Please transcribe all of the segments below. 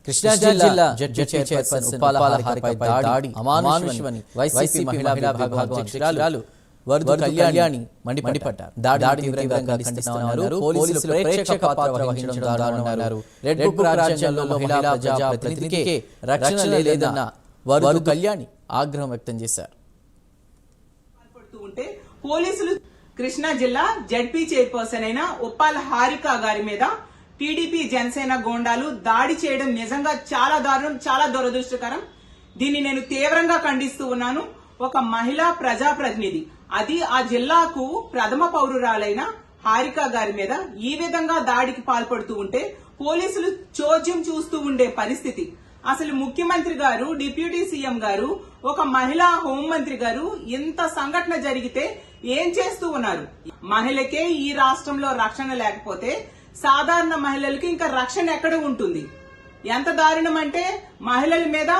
కృష్ణా జిల్లా ZP chairperson Uppala హారికపై దాడి అమానుషమని YCP మహిళా విభాగం అధ్యక్షురాలు వరదు కళ్యాణి మండిపడ్డారు. దాడిని తీవ్రంగా ఖండిస్తున్నారు. పోలీసులు ప్రేక్షక పాత్ర వహించడం దారుణమన్నారు. రెడ్ బుక్ రాజ్యాంగంలో మహిళా ప్రజాప్రతినిధికే రక్షణ లేదన్న వరదు కళ్యాణి ఆగ్రహం వ్యక్తం చేశారు. పోలీసులు కృష్ణా జిల్లా జడ్పీ చైర్పర్సన్ అయిన ఉప్పాల హారిక గారి మీద టీడీపీ జనసేన గోండాలు దాడి చేయడం నిజంగా చాలా దారుణం, చాలా దురదృష్టకరం. దీన్ని నేను తీవ్రంగా ఖండిస్తూ ఉన్నాను. ఒక మహిళా ప్రజాప్రతినిధి, అది ఆ జిల్లాకు ప్రథమ పౌరురాలైన హారిక గారి మీద ఈ విధంగా దాడికి పాల్పడుతూ ఉంటే పోలీసులు చోద్యం చూస్తూ ఉండే పరిస్థితి. అసలు ముఖ్యమంత్రి గారు, డిప్యూటీ సీఎం గారు, ఒక మహిళా హోంమంత్రి గారు ఇంత సంఘటన జరిగితే ఏం చేస్తూ ఉన్నారు? మహిళకే ఈ రాష్ట్రంలో రక్షణ లేకపోతే సాధారణ మహిళలకి ఇంకా రక్షణ ఎక్కడ ఉంటుంది? ఎంత దారుణం అంటే, మహిళల మీద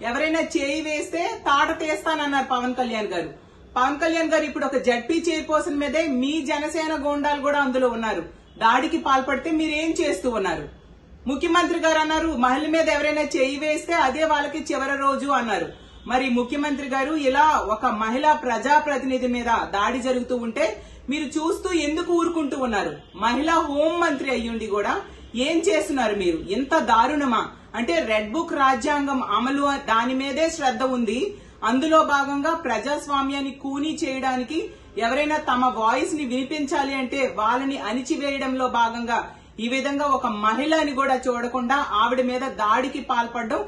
ఎవరైనా చేయి వేస్తే తాట తీస్తానన్నారు పవన్ కళ్యాణ్ గారు. పవన్ కళ్యాణ్ గారు ఇప్పుడు ఒక జడ్పీ చైర్పర్సన్ మీదే మీ జనసేన గోండాలు కూడా అందులో ఉన్నారు. దాడికి పాల్పడితే మీరేం చేస్తూ ఉన్నారు? ముఖ్యమంత్రి గారు అన్నారు మహిళ మీద ఎవరైనా చేయి వేస్తే అదే వాళ్ళకి చివరి రోజు అన్నారు. మరి ముఖ్యమంత్రి గారు ఇలా ఒక మహిళా ప్రజాప్రతినిధి మీద దాడి జరుగుతూ ఉంటే మీరు చూస్తూ ఎందుకు ఊరుకుంటూ ఉన్నారు? మహిళా హోం మంత్రి అయ్యుండి కూడా ఏం చేస్తున్నారు మీరు? ఎంత దారుణమా అంటే, రెడ్ బుక్ రాజ్యాంగం అమలు దాని మీదే శ్రద్ధ ఉంది. అందులో భాగంగా ప్రజాస్వామ్యాన్ని కూనీ చేయడానికి ఎవరైనా తమ వాయిస్ ని వినిపించాలి అంటే వాళ్ళని అణిచివేయడంలో భాగంగా ఈ విధంగా ఒక మహిళని కూడా చూడకుండా ఆవిడ మీద దాడికి పాల్పడడం